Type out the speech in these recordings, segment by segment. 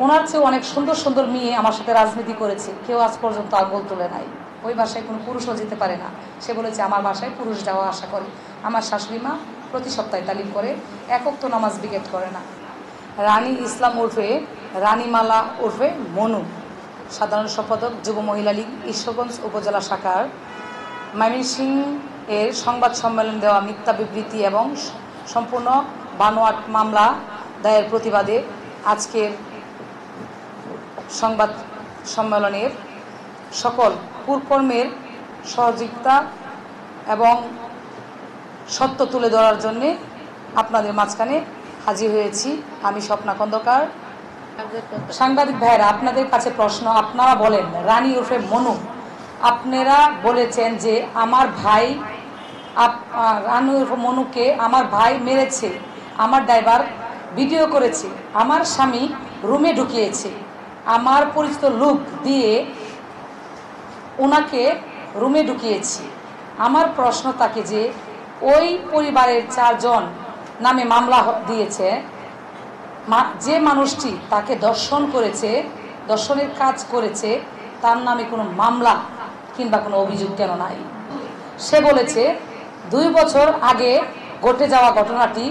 ওনার চেয়ে অনেক সুন্দর সুন্দর মেয়ে আমার সাথে রাজনীতি করেছে, কেউ আজ পর্যন্ত আঙুল তুলে নাই। ওই বাসায় কোনো পুরুষও যেতে পারে না। সে বলেছে আমার বাসায় পুরুষ যাওয়া আশা করে। আমার শাশুড়ি মা প্রতি সপ্তাহে তালিম করে, একক তো নামাজ বিগেট করে না। রানী ইসলাম উর্ফে রানীমালা উর্ফে মনু, সাধারণ সম্পাদক যুব মহিলা লীগ ঈশ্বরগঞ্জ উপজেলা শাখার। ময়মনসিংহ এর সংবাদ সম্মেলন দেওয়া মিথ্যা বিবৃতি এবং সম্পূর্ণ বানোয়াট মামলা দায়ের প্রতিবাদে আজকের সংবাদ সম্মেলনের সকল কুকর্মের সহযোগিতা এবং সত্য তুলে ধরার জন্যে আপনাদের মাঝখানে হাজির হয়েছি। আমি স্বপ্না খন্দকার। সাংবাদিক ভাইয়েরা, আপনাদের কাছে প্রশ্ন। আপনারা বলেন, রানী উর্ফে মনু, আপনারা বলেছেন যে আমার ভাই, রানী উর্ফে মনুকে আমার ভাই মেরেছে, আমার ড্রাইভার ভিডিও করেছে, আমার স্বামী রুমে ঢুকিয়েছে, আমার পরিচিত লোক দিয়ে ওনাকে রুমে ঢুকিয়েছি। আমার প্রশ্ন থাকে যে ওই পরিবারের 4 জন নামে মামলা দিয়েছে, যে মানুষটি তাকে দর্শন করেছে, দর্শনের কাজ করেছে, তার নামে কোনো মামলা কিংবা কোনো অভিযোগ কেন নাই? সে বলেছে 2 বছর আগে ঘটে যাওয়া ঘটনাটি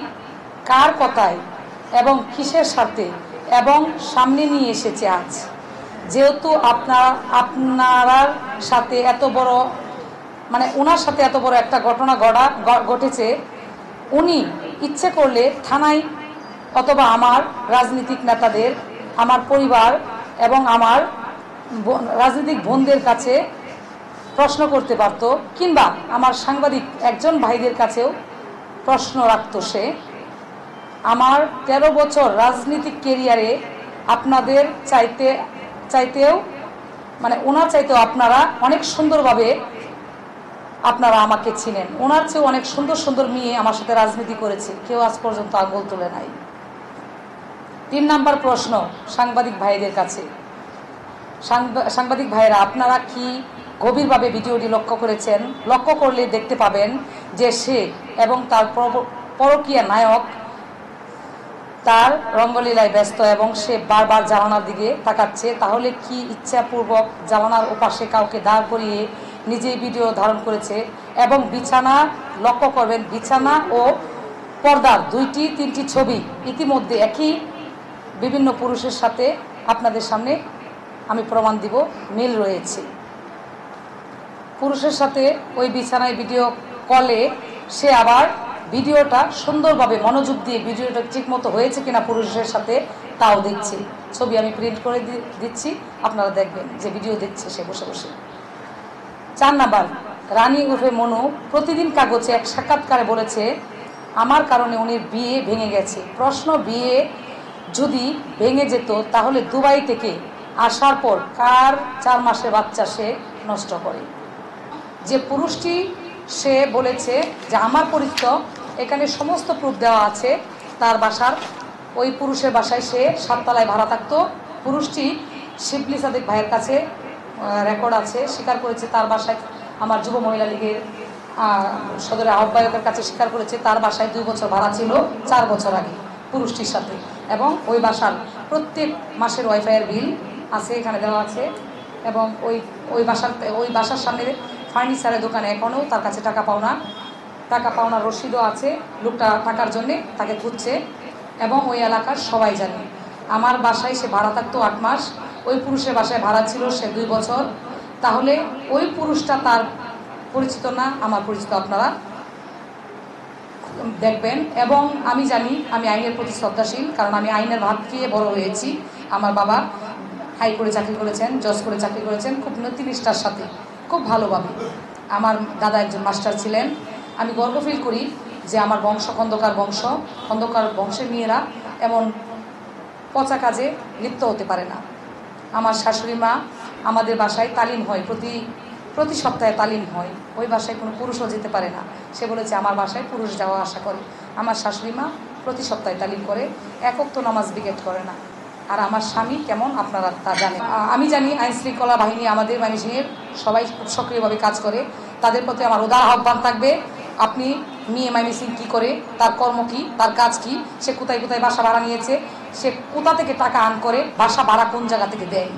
কার কথায় এবং কিসের সাথে এবং সামনে নিয়ে এসেছে আজ। যেহেতু আপনার সাথে এত বড়, মানে ওনার সাথে এত বড় একটা ঘটনা ঘটেছে, উনি ইচ্ছে করলে থানায় অথবা আমার রাজনৈতিক নেতাদের, আমার পরিবার এবং আমার রাজনৈতিক বোনদের কাছে প্রশ্ন করতে পারত, কিংবা আমার সাংবাদিক একজন ভাইদের কাছেও প্রশ্ন রাখত। সে আমার 13 বছর রাজনৈতিক কেরিয়ারে আপনাদের চাইতেও, মানে ওনার চাইতেও আপনারা অনেক সুন্দরভাবে আপনারা আমাকে চিনেন। ওনার চেয়ে অনেক সুন্দর সুন্দর মেয়ে আমার সাথে রাজনীতি করেছে, কেউ আজ পর্যন্ত আঙুল তুলে নাই। 3 নাম্বার প্রশ্ন সাংবাদিক ভাইদের কাছে। সাংবাদিক ভাইয়েরা, আপনারা কি গভীরভাবে ভিডিওটি লক্ষ্য করেছেন? লক্ষ্য করলে দেখতে পাবেন যে সে এবং তার পরকীয়া নায়ক তার রঙ্গলীলায় ব্যস্ত এবং সে বারবার জানালার দিকে তাকাচ্ছে। তাহলে কি ইচ্ছাপূর্বক জানালার ওপাশে কাউকে দাঁড় করিয়ে নিজেই ভিডিও ধারণ করেছে? এবং বিছানা লক্ষ্য করবেন, বিছানা ও পর্দার 2-3টি ছবি ইতিমধ্যে একই বিভিন্ন পুরুষের সাথে আপনাদের সামনে আমি প্রমাণ দিব মিল রয়েছে। পুরুষের সাথে ওই বিছানায় ভিডিও কলে সে আবার ভিডিওটা সুন্দরভাবে মনোযোগ দিয়ে ভিডিওটা ঠিকমতো হয়েছে কিনা পুরুষের সাথে তাও দেখছি। ছবি আমি প্রিন্ট করে দিচ্ছি, আপনারা দেখবেন যে ভিডিও দেখছে সে বসে বসে। 4 নাম্বার, রানী উর্ফে মনু প্রতিদিন কাগজে এক সাক্ষাৎকারে বলেছে আমার কারণে উনির বিয়ে ভেঙে গেছে। প্রশ্ন, বিয়ে যদি ভেঙে যেত তাহলে দুবাই থেকে আসার পর কার 4 মাসের বাচ্চা সে নষ্ট করে? যে পুরুষটি সে বলেছে যে আমার পরিচিত, এখানে সমস্ত প্রুফ দেওয়া আছে তার বাসার, ওই পুরুষের বাসায় সে 7 তলায় ভাড়া থাকতো। পুরুষটি শিবলি সাদিক ভাইয়ের কাছে রেকর্ড আছে, স্বীকার করেছে তার বাসায়, আমার যুব মহিলা লীগের সদরের আহ্বায়কের কাছে স্বীকার করেছে তার বাসায় 2 বছর ভাড়া ছিল 4 বছর আগে পুরুষটির সাথে। এবং ওই বাসার প্রত্যেক মাসের ওয়াইফাইয়ের বিল আছে, এখানে দেওয়া আছে। এবং ওই বাসার সামনে ফার্নিচারের দোকানে এখনও তার কাছে টাকা পাওনার রসিদও আছে। লোকটা টাকার জন্যে তাকে খুঁজছে এবং ওই এলাকার সবাই জানে। আমার বাসায় সে ভাড়া থাকতো 8 মাস, ওই পুরুষের বাসায় ভাড়া ছিল সে 2 বছর। তাহলে ওই পুরুষটা তার পরিচিত না, আমার পরিচিত, আপনারা দেখবেন। এবং আমি জানি আমি আইনের প্রতি শ্রদ্ধাশীল, কারণ আমি আইনের ভাত খেয়ে বড় হয়েছি। আমার বাবা হাইকোর্টে চাকরি করেছেন, জজ করে চাকরি করেছেন, খুব নীতিনিষ্ঠার সাথে, খুব ভালোভাবে। আমার দাদা একজন মাস্টার ছিলেন। আমি গর্ব ফিল করি যে আমার বংশ খন্দকার বংশের মেয়েরা এমন পচা কাজে লিপ্ত হতে পারে না। আমার শাশুড়ি মা, আমাদের বাসায় তালিম হয়, প্রতি সপ্তাহে তালিম হয়, ওই বাসায় কোনো পুরুষও যেতে পারে না। সে বলেছে আমার বাসায় পুরুষ যাওয়া আশা করে। আমার শাশুড়ি মা প্রতি সপ্তাহে তালিম করে, একক তো নামাজ বিগেট করে না। আর আমার স্বামী কেমন আপনারা তা জানেন। আমি জানি আইন শৃঙ্খলা বাহিনী আমাদের ময়মনসিংহের সবাই খুব সক্রিয়ভাবে কাজ করে। তাদের প্রতি আমার উদার আহ্বান থাকবে, আপনি মেয়ে ময়মনসিংহ কী করে, তার কর্ম কী, তার কাজ কী, সে কোথায় কোথায় বাসা ভাড়া নিয়েছে, সে কোথা থেকে টাকা আর্ন করে, বাসা ভাড়া কোন জায়গা থেকে দেয়।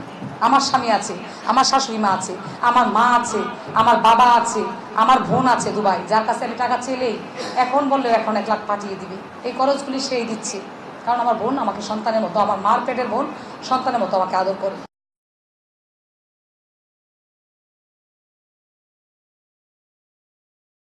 আমার স্বামী আছে, আমার শাশুড়ি মা আছে, আমার মা আছে, আমার বাবা আছে, আমার বোন আছে দুবাই, যার কাছে আমি টাকা চেলেই এখন বললেও এখন 1 লাখ পাঠিয়ে দিবে। এই খরচগুলি সেই দিচ্ছে, কারণ আমার বোন আমাকে সন্তানের মতো, আমার মার পেটের বোন সন্তানের মতো আমাকে আদর করে।